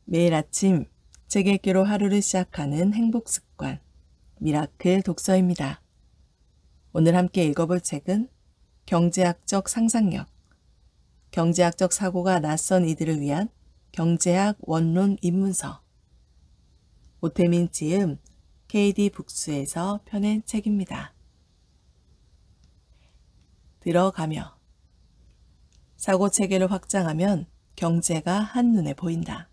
매일 아침 책 읽기로 하루를 시작하는 행복 습관, 미라클 독서입니다. 오늘 함께 읽어볼 책은 경제학적 상상력, 경제학적 사고가 낯선 이들을 위한 경제학 원론 입문서. 오태민 지음 KD 북스에서 펴낸 책입니다. 들어가며 사고 체계를 확장하면 경제가 한눈에 보인다.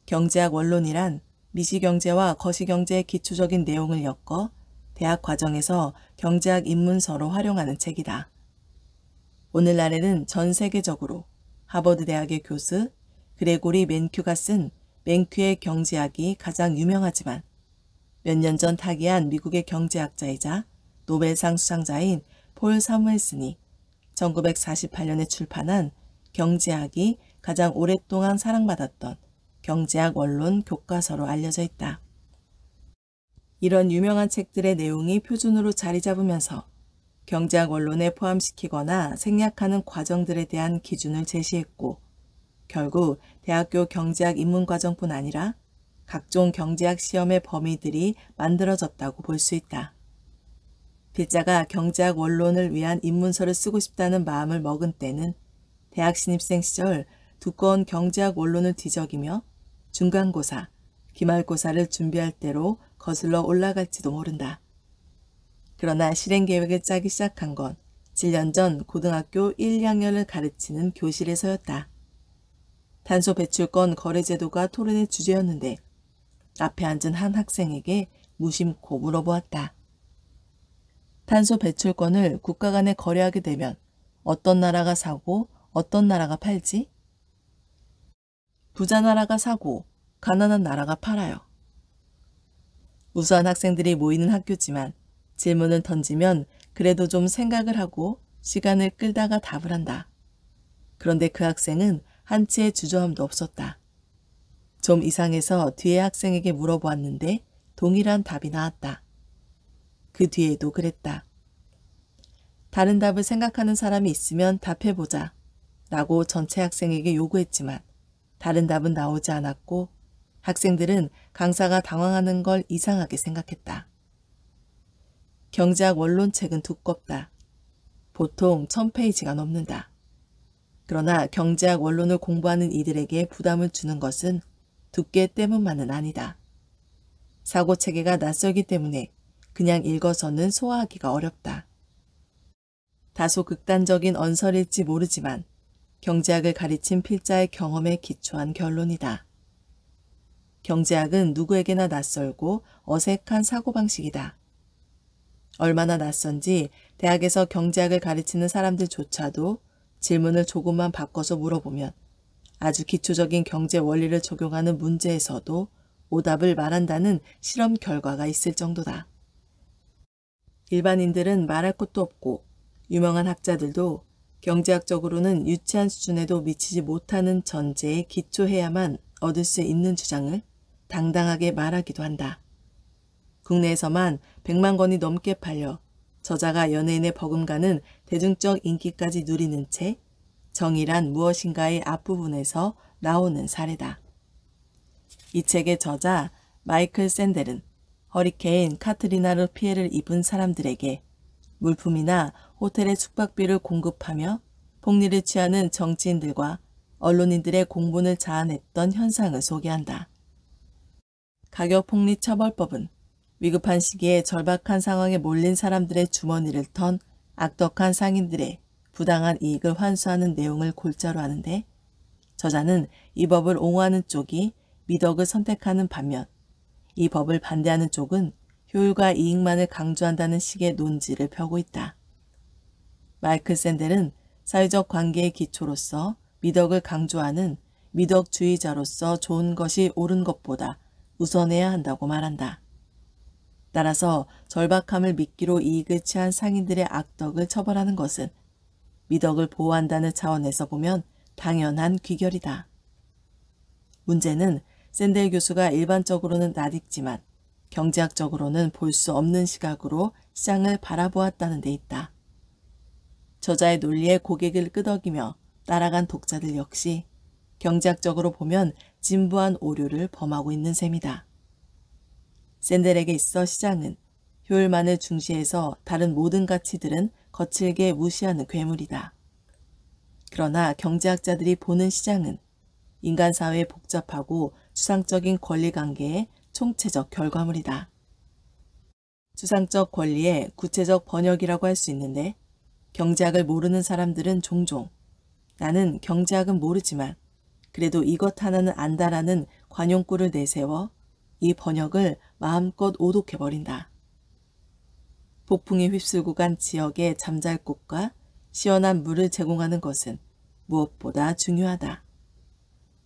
경제학 원론이란 미시경제와 거시경제의 기초적인 내용을 엮어 대학 과정에서 경제학 입문서로 활용하는 책이다. 오늘날에는 전 세계적으로 하버드 대학의 교수 그레고리 맨큐가 쓴 맨큐의 경제학이 가장 유명하지만 몇 년 전 타계한 미국의 경제학자이자 노벨상 수상자인 폴 사무엘슨이 1948년에 출판한 경제학이 가장 오랫동안 사랑받았던 경제학 원론 교과서로 알려져 있다. 이런 유명한 책들의 내용이 표준으로 자리 잡으면서 경제학 원론에 포함시키거나 생략하는 과정들에 대한 기준을 제시했고 결국 대학교 경제학 입문과정뿐 아니라 각종 경제학 시험의 범위들이 만들어졌다고 볼 수 있다. 필자가 경제학 원론을 위한 입문서를 쓰고 싶다는 마음을 먹은 때는 대학 신입생 시절 두꺼운 경제학 원론을 뒤적이며 중간고사, 기말고사를 준비할 때로 거슬러 올라갈지도 모른다. 그러나 실행계획을 짜기 시작한 건 7년 전 고등학교 1, 2학년을 가르치는 교실에서였다. 탄소 배출권 거래제도가 토론의 주제였는데 앞에 앉은 한 학생에게 무심코 물어보았다. 탄소 배출권을 국가 간에 거래하게 되면 어떤 나라가 사고 어떤 나라가 팔지? 부자 나라가 사고 가난한 나라가 팔아요. 우수한 학생들이 모이는 학교지만 질문을 던지면 그래도 좀 생각을 하고 시간을 끌다가 답을 한다. 그런데 그 학생은 한치의 주저함도 없었다. 좀 이상해서 뒤에 학생에게 물어보았는데 동일한 답이 나왔다. 그 뒤에도 그랬다. 다른 답을 생각하는 사람이 있으면 답해보자 라고 전체 학생에게 요구했지만 다른 답은 나오지 않았고 학생들은 강사가 당황하는 걸 이상하게 생각했다. 경제학 원론책은 두껍다. 보통 1000페이지가 넘는다. 그러나 경제학 원론을 공부하는 이들에게 부담을 주는 것은 두께 때문만은 아니다. 사고체계가 낯설기 때문에 그냥 읽어서는 소화하기가 어렵다. 다소 극단적인 언설일지 모르지만 경제학을 가르친 필자의 경험에 기초한 결론이다. 경제학은 누구에게나 낯설고 어색한 사고방식이다. 얼마나 낯선지 대학에서 경제학을 가르치는 사람들조차도 질문을 조금만 바꿔서 물어보면 아주 기초적인 경제 원리를 적용하는 문제에서도 오답을 말한다는 실험 결과가 있을 정도다. 일반인들은 말할 것도 없고 유명한 학자들도 경제학적으로는 유치한 수준에도 미치지 못하는 전제에 기초해야만 얻을 수 있는 주장을 당당하게 말하기도 한다. 국내에서만 100만 권이 넘게 팔려 저자가 연예인의 버금가는 대중적 인기까지 누리는 책 정의란 무엇인가의 앞부분에서 나오는 사례다. 이 책의 저자 마이클 샌델은 허리케인 카트리나로 피해를 입은 사람들에게 물품이나 호텔의 숙박비를 공급하며 폭리를 취하는 정치인들과 언론인들의 공분을 자아냈던 현상을 소개한다. 가격폭리 처벌법은 위급한 시기에 절박한 상황에 몰린 사람들의 주머니를 턴 악덕한 상인들의 부당한 이익을 환수하는 내용을 골자로 하는데 저자는 이 법을 옹호하는 쪽이 미덕을 선택하는 반면 이 법을 반대하는 쪽은 효율과 이익만을 강조한다는 식의 논지를 펴고 있다. 마이클 샌델은 사회적 관계의 기초로서 미덕을 강조하는 미덕주의자로서 좋은 것이 옳은 것보다 우선해야 한다고 말한다. 따라서 절박함을 미끼로 이익을 취한 상인들의 악덕을 처벌하는 것은 미덕을 보호한다는 차원에서 보면 당연한 귀결이다. 문제는 샌델 교수가 일반적으로는 낯익지만 경제학적으로는 볼 수 없는 시각으로 시장을 바라보았다는 데 있다. 저자의 논리에 고개를 끄덕이며 따라간 독자들 역시 경제학적으로 보면 진부한 오류를 범하고 있는 셈이다. 샌델에게 있어 시장은 효율만을 중시해서 다른 모든 가치들은 거칠게 무시하는 괴물이다. 그러나 경제학자들이 보는 시장은 인간 사회의 복잡하고 추상적인 권리관계의 총체적 결과물이다. 추상적 권리의 구체적 번역이라고 할 수 있는데 경제학을 모르는 사람들은 종종 나는 경제학은 모르지만 그래도 이것 하나는 안다라는 관용구를 내세워 이 번역을 마음껏 오독해버린다. 폭풍이 휩쓸고 간 지역의 잠잘곳과 시원한 물을 제공하는 것은 무엇보다 중요하다.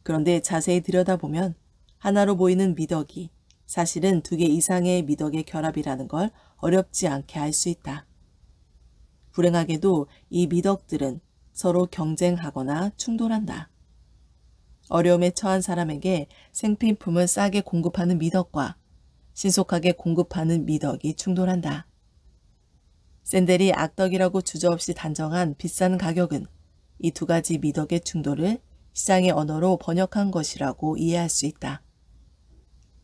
그런데 자세히 들여다보면 하나로 보이는 미덕이 사실은 2개 이상의 미덕의 결합이라는 걸 어렵지 않게 알 수 있다. 불행하게도 이 미덕들은 서로 경쟁하거나 충돌한다. 어려움에 처한 사람에게 생필품을 싸게 공급하는 미덕과 신속하게 공급하는 미덕이 충돌한다. 샌델이 악덕이라고 주저없이 단정한 비싼 가격은 이 2가지 미덕의 충돌을 시장의 언어로 번역한 것이라고 이해할 수 있다.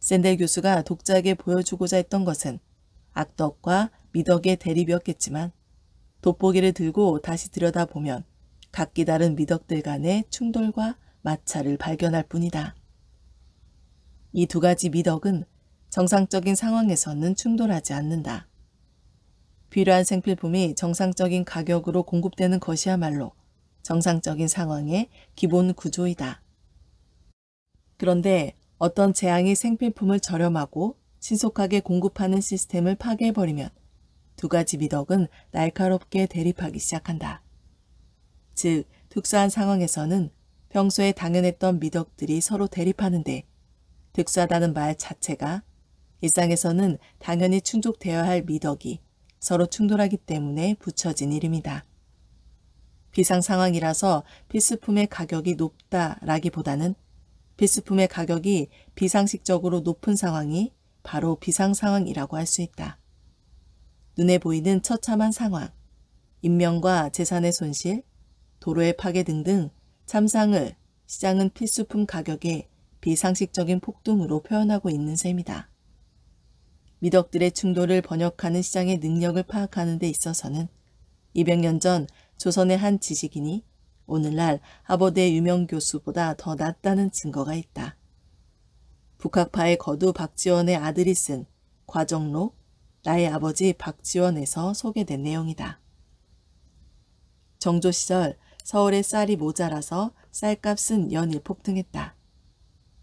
샌델 교수가 독자에게 보여주고자 했던 것은 악덕과 미덕의 대립이었겠지만 돋보기를 들고 다시 들여다보면 각기 다른 미덕들 간의 충돌과 마찰을 발견할 뿐이다. 이 2가지 미덕은 정상적인 상황에서는 충돌하지 않는다. 필요한 생필품이 정상적인 가격으로 공급되는 것이야말로 정상적인 상황의 기본 구조이다. 그런데 어떤 재앙이 생필품을 저렴하고 신속하게 공급하는 시스템을 파괴해버리면 2가지 미덕은 날카롭게 대립하기 시작한다. 즉, 특수한 상황에서는 평소에 당연했던 미덕들이 서로 대립하는데 특수하다는 말 자체가 일상에서는 당연히 충족되어야 할 미덕이 서로 충돌하기 때문에 붙여진 이름이다. 비상 상황이라서 필수품의 가격이 높다라기보다는 필수품의 가격이 비상식적으로 높은 상황이 바로 비상 상황이라고 할 수 있다. 눈에 보이는 처참한 상황, 인명과 재산의 손실, 도로의 파괴 등등 참상을 시장은 필수품 가격의 비상식적인 폭등으로 표현하고 있는 셈이다. 미덕들의 충돌을 번역하는 시장의 능력을 파악하는 데 있어서는 200년 전 조선의 한 지식인이 오늘날 하버드의 유명 교수보다 더 낫다는 증거가 있다. 북학파의 거두 박지원의 아들이 쓴 과정록 나의 아버지 박지원에서 소개된 내용이다. 정조 시절 서울에 쌀이 모자라서 쌀값은 연일 폭등했다.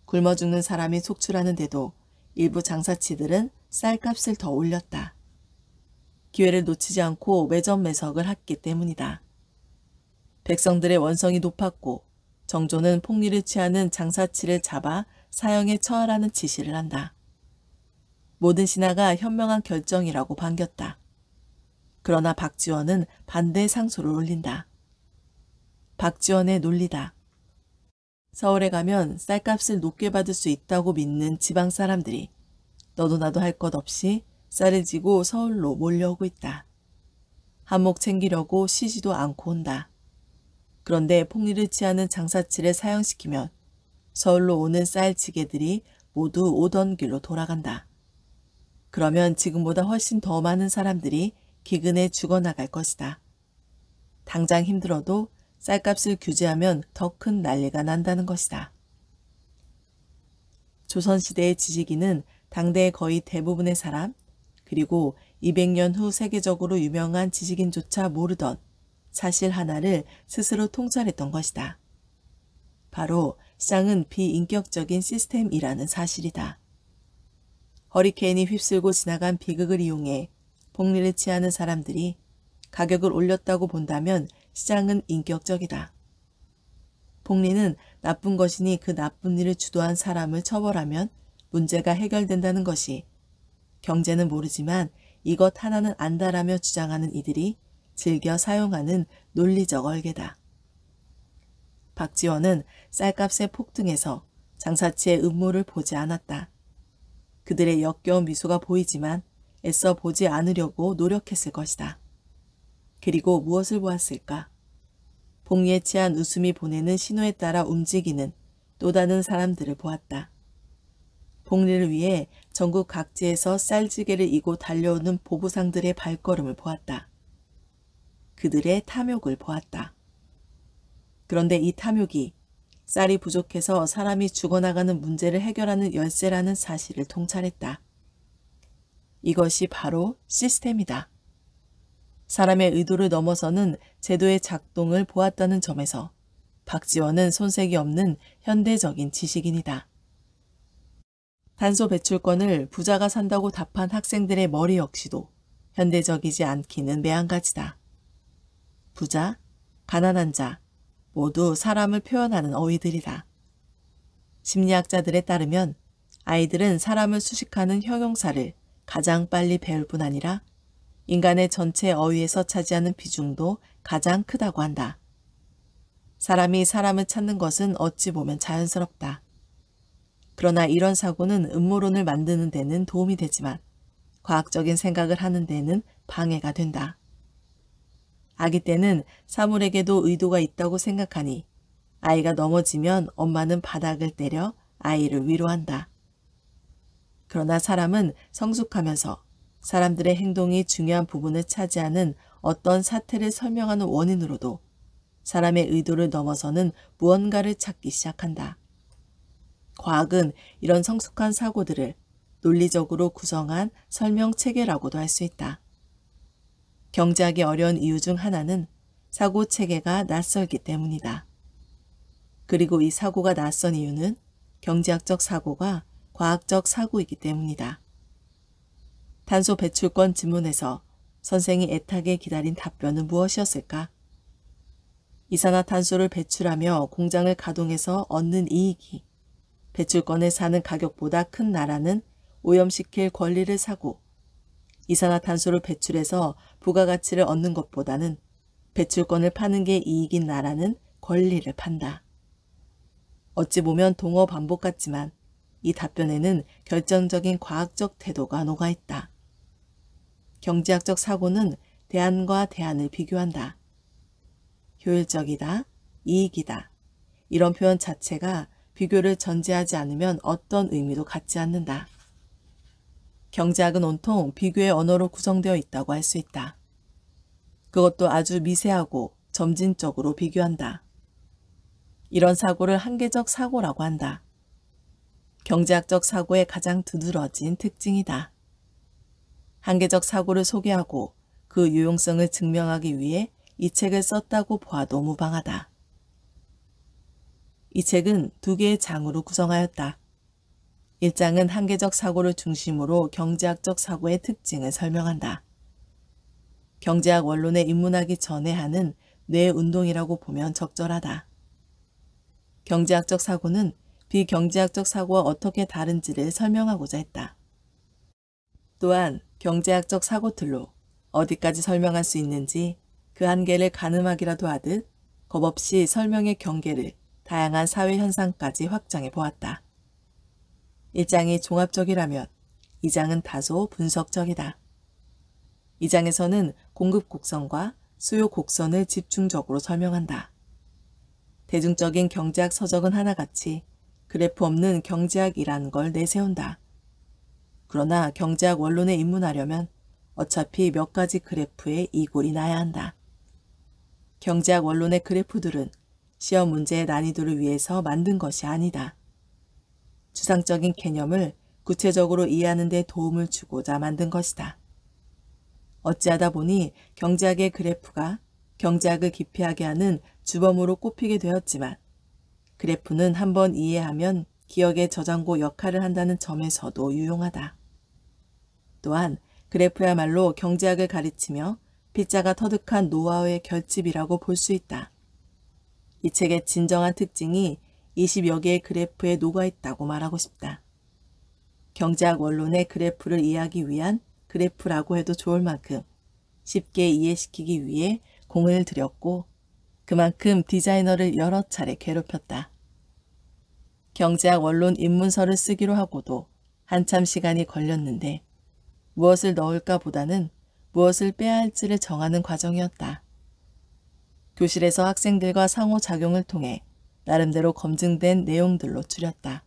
굶어 죽는 사람이 속출하는데도 일부 장사치들은 쌀값을 더 올렸다. 기회를 놓치지 않고 매점매석을 했기 때문이다. 백성들의 원성이 높았고 정조는 폭리를 취하는 장사치를 잡아 사형에 처하라는 지시를 한다. 모든 신하가 현명한 결정이라고 반겼다. 그러나 박지원은 반대 상소를 올린다. 박지원의 논리다. 서울에 가면 쌀값을 높게 받을 수 있다고 믿는 지방 사람들이 너도 나도 할 것 없이 쌀을 지고 서울로 몰려오고 있다. 한몫 챙기려고 쉬지도 않고 온다. 그런데 폭리를 취하는 장사치를 사형시키면 서울로 오는 쌀지게들이 모두 오던 길로 돌아간다. 그러면 지금보다 훨씬 더 많은 사람들이 기근에 죽어나갈 것이다. 당장 힘들어도 쌀값을 규제하면 더 큰 난리가 난다는 것이다. 조선시대의 지식인은 당대의 거의 대부분의 사람, 그리고 200년 후 세계적으로 유명한 지식인조차 모르던 사실 하나를 스스로 통찰했던 것이다. 바로 시장은 비인격적인 시스템이라는 사실이다. 허리케인이 휩쓸고 지나간 비극을 이용해 폭리를 취하는 사람들이 가격을 올렸다고 본다면 시장은 인격적이다. 폭리는 나쁜 것이니 그 나쁜 일을 주도한 사람을 처벌하면 문제가 해결된다는 것이 경제는 모르지만 이것 하나는 안다라며 주장하는 이들이 즐겨 사용하는 논리적 얼개다. 박지원은 쌀값의 폭등에서 장사치의 음모를 보지 않았다. 그들의 역겨운 미소가 보이지만 애써 보지 않으려고 노력했을 것이다. 그리고 무엇을 보았을까? 폭리에 취한 웃음이 보내는 신호에 따라 움직이는 또 다른 사람들을 보았다. 복리를 위해 전국 각지에서 쌀지게를 이고 달려오는 보부상들의 발걸음을 보았다. 그들의 탐욕을 보았다. 그런데 이 탐욕이 쌀이 부족해서 사람이 죽어나가는 문제를 해결하는 열쇠라는 사실을 통찰했다. 이것이 바로 시스템이다. 사람의 의도를 넘어서는 제도의 작동을 보았다는 점에서 박지원은 손색이 없는 현대적인 지식인이다. 탄소 배출권을 부자가 산다고 답한 학생들의 머리 역시도 현대적이지 않기는 매한가지다. 부자, 가난한 자 모두 사람을 표현하는 어휘들이다. 심리학자들에 따르면 아이들은 사람을 수식하는 형용사를 가장 빨리 배울 뿐 아니라 인간의 전체 어휘에서 차지하는 비중도 가장 크다고 한다. 사람이 사람을 찾는 것은 어찌 보면 자연스럽다. 그러나 이런 사고는 음모론을 만드는 데는 도움이 되지만 과학적인 생각을 하는 데는 방해가 된다. 아기 때는 사물에게도 의도가 있다고 생각하니 아이가 넘어지면 엄마는 바닥을 때려 아이를 위로한다. 그러나 사람은 성숙하면서 사람들의 행동이 중요한 부분을 차지하는 어떤 사태를 설명하는 원인으로도 사람의 의도를 넘어서는 무언가를 찾기 시작한다. 과학은 이런 성숙한 사고들을 논리적으로 구성한 설명체계라고도 할 수 있다. 경제하기 어려운 이유 중 하나는 사고 체계가 낯설기 때문이다. 그리고 이 사고가 낯선 이유는 경제학적 사고가 과학적 사고이기 때문이다. 탄소 배출권 질문에서 선생이 애타게 기다린 답변은 무엇이었을까? 이산화탄소를 배출하며 공장을 가동해서 얻는 이익이 배출권을 사는 가격보다 큰 나라는 오염시킬 권리를 사고 이산화탄소를 배출해서 부가가치를 얻는 것보다는 배출권을 파는 게 이익인 나라는 권리를 판다. 어찌 보면 동어 반복 같지만 이 답변에는 결정적인 과학적 태도가 녹아있다. 경제학적 사고는 대안과 대안을 비교한다. 효율적이다, 이익이다. 이런 표현 자체가 비교를 전제하지 않으면 어떤 의미도 갖지 않는다. 경제학은 온통 비교의 언어로 구성되어 있다고 할 수 있다. 그것도 아주 미세하고 점진적으로 비교한다. 이런 사고를 한계적 사고라고 한다. 경제학적 사고의 가장 두드러진 특징이다. 한계적 사고를 소개하고 그 유용성을 증명하기 위해 이 책을 썼다고 보아도 무방하다. 이 책은 두 개의 장으로 구성하였다. 1장은 한계적 사고를 중심으로 경제학적 사고의 특징을 설명한다. 경제학 원론에 입문하기 전에 하는 뇌운동이라고 보면 적절하다. 경제학적 사고는 비경제학적 사고와 어떻게 다른지를 설명하고자 했다. 또한 경제학적 사고틀로 어디까지 설명할 수 있는지 그 한계를 가늠하기라도 하듯 겁없이 설명의 경계를 다양한 사회 현상까지 확장해 보았다. 1장이 종합적이라면 2장은 다소 분석적이다. 2장에서는 공급 곡선과 수요 곡선을 집중적으로 설명한다. 대중적인 경제학 서적은 하나같이 그래프 없는 경제학이라는 걸 내세운다. 그러나 경제학 원론에 입문하려면 어차피 몇 가지 그래프에 이골이 나야 한다. 경제학 원론의 그래프들은 시험 문제의 난이도를 위해서 만든 것이 아니다. 추상적인 개념을 구체적으로 이해하는 데 도움을 주고자 만든 것이다. 어찌하다 보니 경제학의 그래프가 경제학을 기피하게 하는 주범으로 꼽히게 되었지만 그래프는 한번 이해하면 기억의 저장고 역할을 한다는 점에서도 유용하다. 또한 그래프야말로 경제학을 가르치며 핏자가 터득한 노하우의 결집이라고 볼 수 있다. 이 책의 진정한 특징이 20여 개의 그래프에 녹아있다고 말하고 싶다. 경제학 원론의 그래프를 이해하기 위한 그래프라고 해도 좋을 만큼 쉽게 이해시키기 위해 공을 들였고 그만큼 디자이너를 여러 차례 괴롭혔다. 경제학 원론 입문서를 쓰기로 하고도 한참 시간이 걸렸는데 무엇을 넣을까 보다는 무엇을 빼야 할지를 정하는 과정이었다. 교실에서 학생들과 상호작용을 통해 나름대로 검증된 내용들로 추렸다.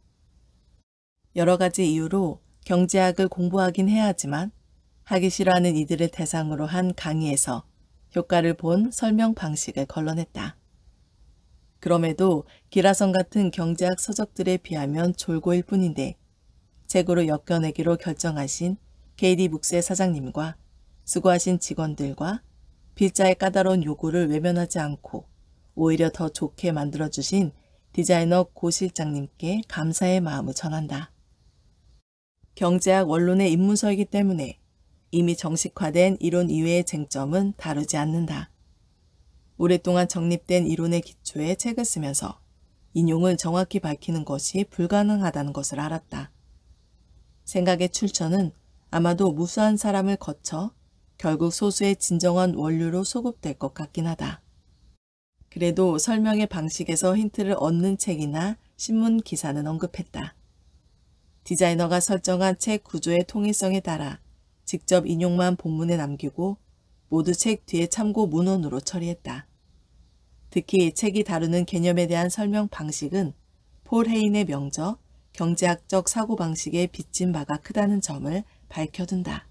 여러 가지 이유로 경제학을 공부하긴 해야 하지만 하기 싫어하는 이들을 대상으로 한 강의에서 효과를 본 설명 방식을 걸러냈다. 그럼에도 기라성 같은 경제학 서적들에 비하면 졸고일 뿐인데 책으로 엮여내기로 결정하신 KD북스의 사장님과 수고하신 직원들과 필자의 까다로운 요구를 외면하지 않고 오히려 더 좋게 만들어주신 디자이너 고 실장님께 감사의 마음을 전한다. 경제학 원론의 입문서이기 때문에 이미 정식화된 이론 이외의 쟁점은 다루지 않는다. 오랫동안 정립된 이론의 기초에 책을 쓰면서 인용을 정확히 밝히는 것이 불가능하다는 것을 알았다. 생각의 출처는 아마도 무수한 사람을 거쳐 결국 소수의 진정한 원류로 소급될 것 같긴 하다. 그래도 설명의 방식에서 힌트를 얻는 책이나 신문 기사는 언급했다. 디자이너가 설정한 책 구조의 통일성에 따라 직접 인용만 본문에 남기고 모두 책 뒤에 참고 문헌으로 처리했다. 특히 책이 다루는 개념에 대한 설명 방식은 폴 헤인의 명저, 경제학적 사고방식에 빚진 바가 크다는 점을 밝혀둔다.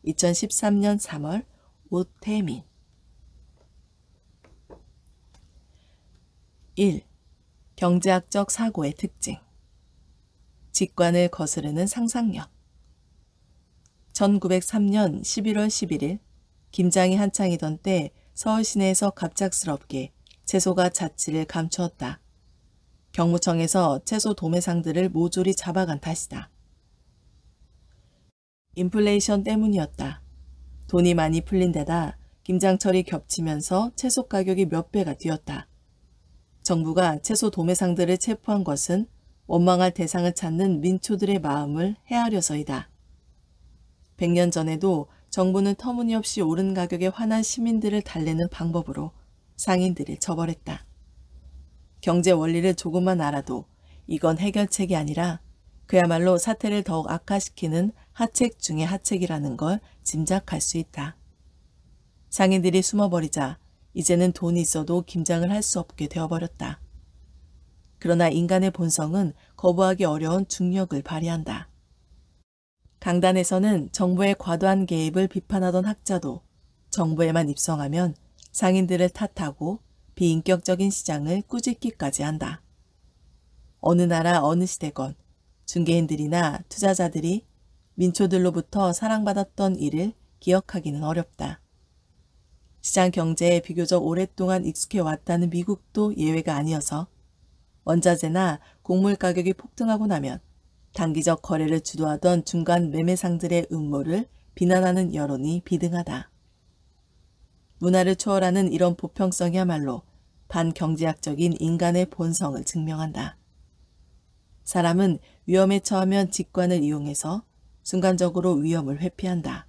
2013년 3월 오태민 1. 경제학적 사고의 특징 직관을 거스르는 상상력 1903년 11월 11일 김장이 한창이던 때 서울 시내에서 갑작스럽게 채소가 자취를 감추었다. 경무청에서 채소 도매상들을 모조리 잡아간 탓이다. 인플레이션 때문이었다. 돈이 많이 풀린 데다 김장철이 겹치면서 채소 가격이 몇 배가 뛰었다. 정부가 채소 도매상들을 체포한 것은 원망할 대상을 찾는 민초들의 마음을 헤아려서이다. 100년 전에도 정부는 터무니없이 오른 가격에 화난 시민들을 달래는 방법으로 상인들을 처벌했다. 경제 원리를 조금만 알아도 이건 해결책이 아니라 그야말로 사태를 더욱 악화시키는 하책 중의 하책이라는 걸 짐작할 수 있다. 상인들이 숨어버리자 이제는 돈이 있어도 김장을 할 수 없게 되어버렸다. 그러나 인간의 본성은 거부하기 어려운 중력을 발휘한다. 강단에서는 정부의 과도한 개입을 비판하던 학자도 정부에만 입성하면 상인들을 탓하고 비인격적인 시장을 꾸짖기까지 한다. 어느 나라 어느 시대건 중개인들이나 투자자들이 민초들로부터 사랑받았던 일을 기억하기는 어렵다. 시장 경제에 비교적 오랫동안 익숙해 왔다는 미국도 예외가 아니어서 원자재나 곡물 가격이 폭등하고 나면 단기적 거래를 주도하던 중간 매매상들의 음모를 비난하는 여론이 비등하다. 문화를 초월하는 이런 보편성이야말로 반경제학적인 인간의 본성을 증명한다. 사람은 위험에 처하면 직관을 이용해서 순간적으로 위험을 회피한다.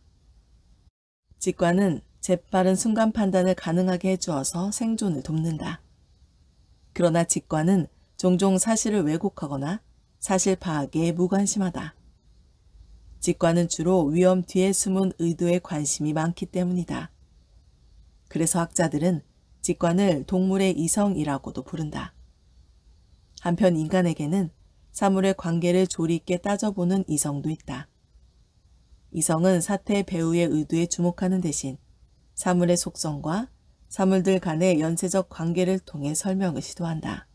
직관은 재빠른 순간 판단을 가능하게 해주어서 생존을 돕는다. 그러나 직관은 종종 사실을 왜곡하거나 사실 파악에 무관심하다. 직관은 주로 위험 뒤에 숨은 의도에 관심이 많기 때문이다. 그래서 학자들은 직관을 동물의 이성이라고도 부른다. 한편 인간에게는 사물의 관계를 조리 있게 따져보는 이성도 있다. 이성은 사태 배후의 의도에 주목하는 대신 사물의 속성과 사물들 간의 연쇄적 관계를 통해 설명을 시도한다.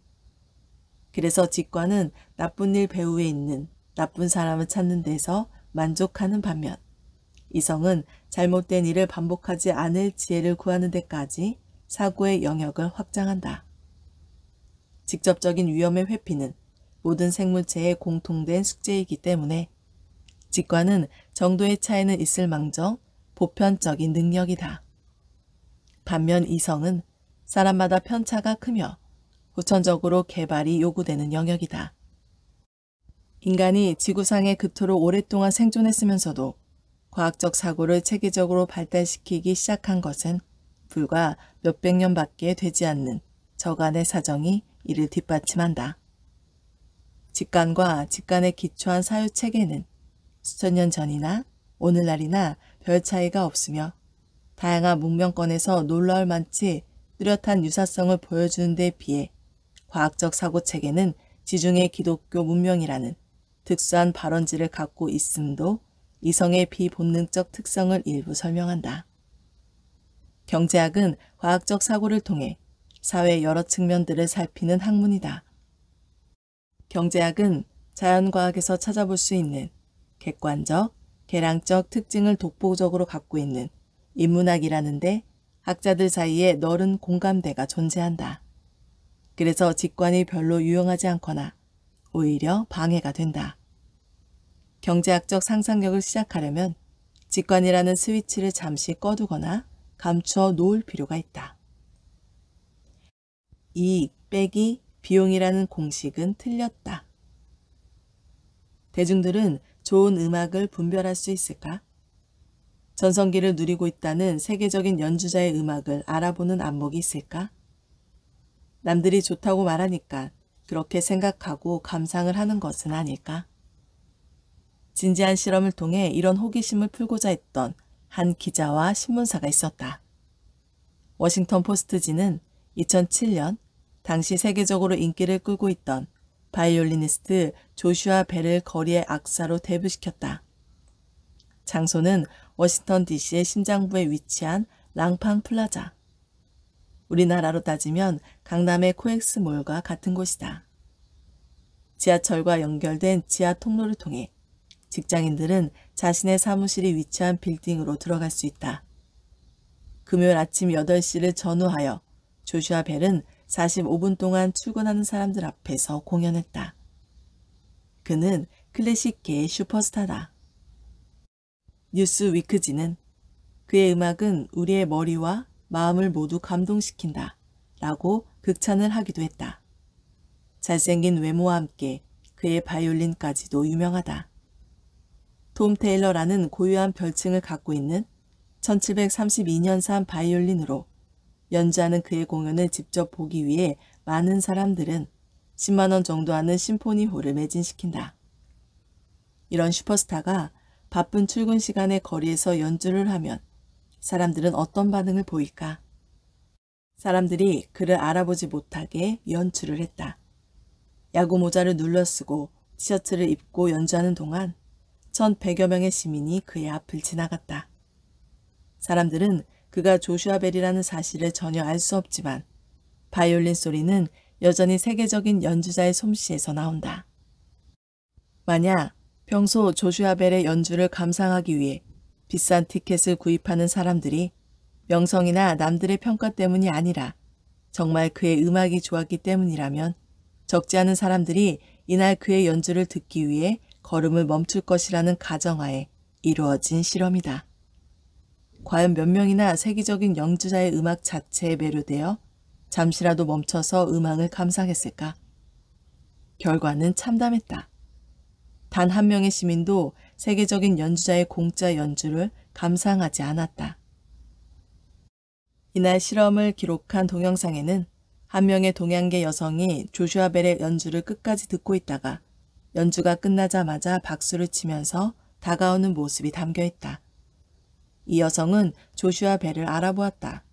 그래서 직관은 나쁜 일 배후에 있는 나쁜 사람을 찾는 데서 만족하는 반면 이성은 잘못된 일을 반복하지 않을 지혜를 구하는 데까지 사고의 영역을 확장한다. 직접적인 위험의 회피는 모든 생물체의 공통된 숙제이기 때문에 직관은 정도의 차이는 있을 망정 보편적인 능력이다. 반면 이성은 사람마다 편차가 크며 후천적으로 개발이 요구되는 영역이다. 인간이 지구상의 그토록 오랫동안 생존했으면서도 과학적 사고를 체계적으로 발달시키기 시작한 것은 불과 몇백 년밖에 되지 않는 저간의 사정이 이를 뒷받침한다. 직관과 직관에 기초한 사유체계는 수천 년 전이나 오늘날이나 별 차이가 없으며 다양한 문명권에서 놀라울 만치 뚜렷한 유사성을 보여주는 데 비해 과학적 사고체계는 지중해 기독교 문명이라는 특수한 발원지를 갖고 있음도 이성의 비본능적 특성을 일부 설명한다. 경제학은 과학적 사고를 통해 사회의 여러 측면들을 살피는 학문이다. 경제학은 자연과학에서 찾아볼 수 있는 객관적, 계량적 특징을 독보적으로 갖고 있는 인문학이라는데 학자들 사이에 넓은 공감대가 존재한다. 그래서 직관이 별로 유용하지 않거나 오히려 방해가 된다. 경제학적 상상력을 시작하려면 직관이라는 스위치를 잠시 꺼두거나 감추어 놓을 필요가 있다. 이익 빼기 비용이라는 공식은 틀렸다. 대중들은 좋은 음악을 분별할 수 있을까? 전성기를 누리고 있다는 세계적인 연주자의 음악을 알아보는 안목이 있을까? 남들이 좋다고 말하니까 그렇게 생각하고 감상을 하는 것은 아닐까? 진지한 실험을 통해 이런 호기심을 풀고자 했던 한 기자와 신문사가 있었다. 워싱턴 포스트지는 2007년 당시 세계적으로 인기를 끌고 있던 바이올리니스트 조슈아 벨을 거리의 악사로 데뷔시켰다. 장소는 워싱턴 DC의 심장부에 위치한 랑팡 플라자. 우리나라로 따지면 강남의 코엑스몰과 같은 곳이다. 지하철과 연결된 지하 통로를 통해 직장인들은 자신의 사무실이 위치한 빌딩으로 들어갈 수 있다. 금요일 아침 8시를 전후하여 조슈아 벨은 45분 동안 출근하는 사람들 앞에서 공연했다. 그는 클래식계의 슈퍼스타다. 뉴스 위크지는 그의 음악은 우리의 머리와 마음을 모두 감동시킨다 라고 극찬을 하기도 했다. 잘생긴 외모와 함께 그의 바이올린까지도 유명하다. 톰 테일러라는 고유한 별칭을 갖고 있는 1732년산 바이올린으로 연주하는 그의 공연을 직접 보기 위해 많은 사람들은 10만 원 정도 하는 심포니홀을 매진시킨다. 이런 슈퍼스타가 바쁜 출근 시간에 거리에서 연주를 하면 사람들은 어떤 반응을 보일까? 사람들이 그를 알아보지 못하게 연출을 했다. 야구 모자를 눌러쓰고 티셔츠를 입고 연주하는 동안 1,100여 명의 시민이 그의 앞을 지나갔다. 사람들은 그가 조슈아 벨이라는 사실을 전혀 알 수 없지만 바이올린 소리는 여전히 세계적인 연주자의 솜씨에서 나온다. 만약 평소 조슈아 벨의 연주를 감상하기 위해 비싼 티켓을 구입하는 사람들이 명성이나 남들의 평가 때문이 아니라 정말 그의 음악이 좋았기 때문이라면 적지 않은 사람들이 이날 그의 연주를 듣기 위해 걸음을 멈출 것이라는 가정하에 이루어진 실험이다. 과연 몇 명이나 세계적인 연주자의 음악 자체에 매료되어 잠시라도 멈춰서 음악을 감상했을까? 결과는 참담했다. 단 한 명의 시민도 세계적인 연주자의 공짜 연주를 감상하지 않았다. 이날 실험을 기록한 동영상에는 한 명의 동양계 여성이 조슈아 벨의 연주를 끝까지 듣고 있다가 연주가 끝나자마자 박수를 치면서 다가오는 모습이 담겨 있다. 이 여성은 조슈아 벨을 알아보았다.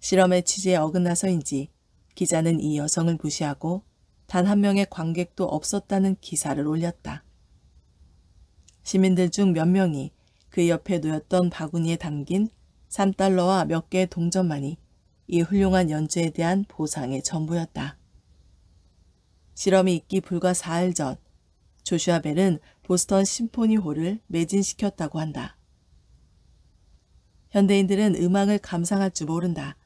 실험의 취지에 어긋나서인지 기자는 이 여성을 무시하고 단 한 명의 관객도 없었다는 기사를 올렸다. 시민들 중 몇 명이 그 옆에 놓였던 바구니에 담긴 3달러와 몇 개의 동전만이 이 훌륭한 연주에 대한 보상의 전부였다. 실험이 있기 불과 4일 전 조슈아 벨은 보스턴 심포니홀을 매진시켰다고 한다. 현대인들은 음악을 감상할 줄 모른다.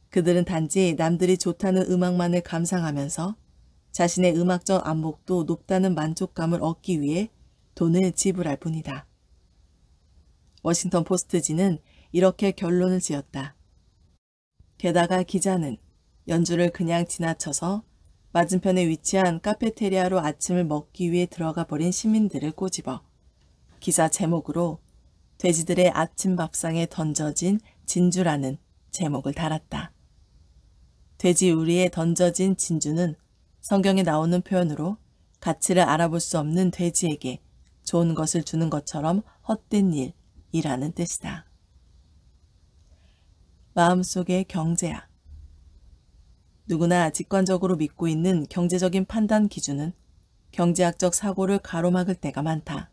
그들은 단지 남들이 좋다는 음악만을 감상하면서 자신의 음악적 안목도 높다는 만족감을 얻기 위해 돈을 지불할 뿐이다. 워싱턴 포스트지는 이렇게 결론을 지었다. 게다가 기자는 연주를 그냥 지나쳐서 맞은편에 위치한 카페테리아로 아침을 먹기 위해 들어가 버린 시민들을 꼬집어 기사 제목으로 돼지들의 아침 밥상에 던져진 진주라는 제목을 달았다. 돼지 우리에 던져진 진주는 성경에 나오는 표현으로 가치를 알아볼 수 없는 돼지에게 좋은 것을 주는 것처럼 헛된 일이라는 뜻이다. 마음속의 경제학. 누구나 직관적으로 믿고 있는 경제적인 판단 기준은 경제학적 사고를 가로막을 때가 많다.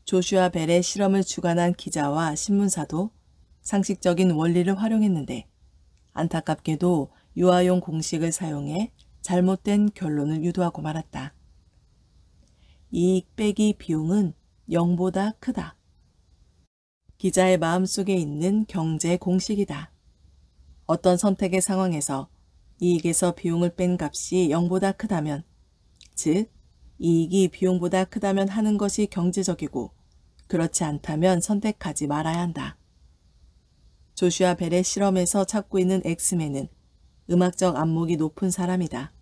조슈아 벨의 실험을 주관한 기자와 신문사도 상식적인 원리를 활용했는데 안타깝게도 유아용 공식을 사용해 잘못된 결론을 유도하고 말았다. 이익 빼기 비용은 0보다 크다. 기자의 마음속에 있는 경제 공식이다. 어떤 선택의 상황에서 이익에서 비용을 뺀 값이 0보다 크다면, 즉 이익이 비용보다 크다면 하는 것이 경제적이고 그렇지 않다면 선택하지 말아야 한다. 조슈아 벨의 실험에서 찾고 있는 엑스맨은 음악적 안목이 높은 사람이다.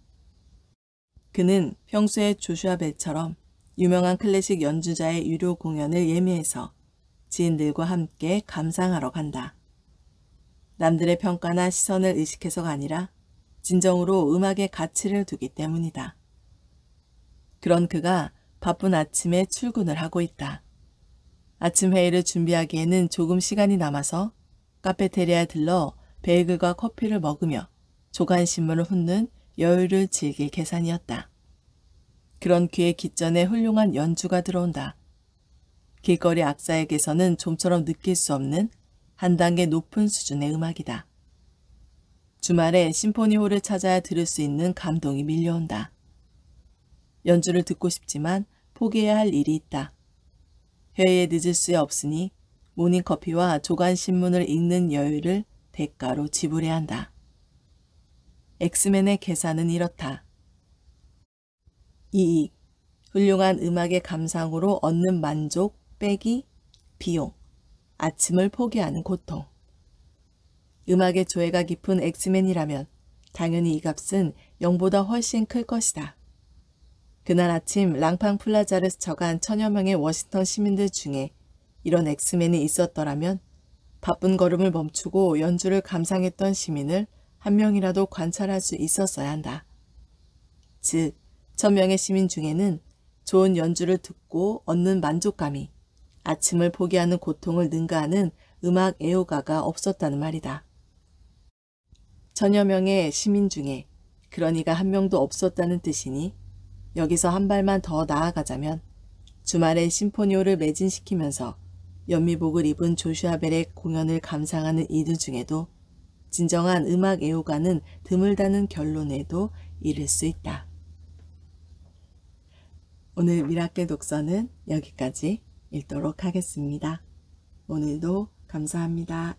그는 평소에 조슈아 벨처럼 유명한 클래식 연주자의 유료 공연을 예매해서 지인들과 함께 감상하러 간다. 남들의 평가나 시선을 의식해서가 아니라 진정으로 음악의 가치를 두기 때문이다. 그런 그가 바쁜 아침에 출근을 하고 있다. 아침 회의를 준비하기에는 조금 시간이 남아서 카페테리아에 들러 베이글과 커피를 먹으며 조간신문을 훑는 여유를 즐길 계산이었다. 그런 그의 귓전에 훌륭한 연주가 들어온다. 길거리 악사에게서는 좀처럼 느낄 수 없는 한 단계 높은 수준의 음악이다. 주말에 심포니홀을 찾아야 들을 수 있는 감동이 밀려온다. 연주를 듣고 싶지만 포기해야 할 일이 있다. 회의에 늦을 수 없으니 모닝커피와 조간신문을 읽는 여유를 대가로 지불해야 한다. 엑스맨의 계산은 이렇다. 이익, 훌륭한 음악의 감상으로 얻는 만족 빼기 비용, 아침을 포기하는 고통. 음악의 조예가 깊은 엑스맨이라면 당연히 이 값은 0보다 훨씬 클 것이다. 그날 아침 랑팡 플라자를 스쳐간 천여 명의 워싱턴 시민들 중에 이런 엑스맨이 있었더라면 바쁜 걸음을 멈추고 연주를 감상했던 시민을 한 명이라도 관찰할 수 있었어야 한다. 즉, 1000명의 시민 중에는 좋은 연주를 듣고 얻는 만족감이 아침을 포기하는 고통을 능가하는 음악 애호가가 없었다는 말이다. 1000여 명의 시민 중에 그러니까 한 명도 없었다는 뜻이니 여기서 한 발만 더 나아가자면 주말에 심포니오를 매진시키면서 연미복을 입은 조슈아 벨의 공연을 감상하는 이들 중에도 진정한 음악 애호가는 드물다는 결론에도 이를 수 있다. 오늘 미라클 독서는 여기까지 읽도록 하겠습니다. 오늘도 감사합니다.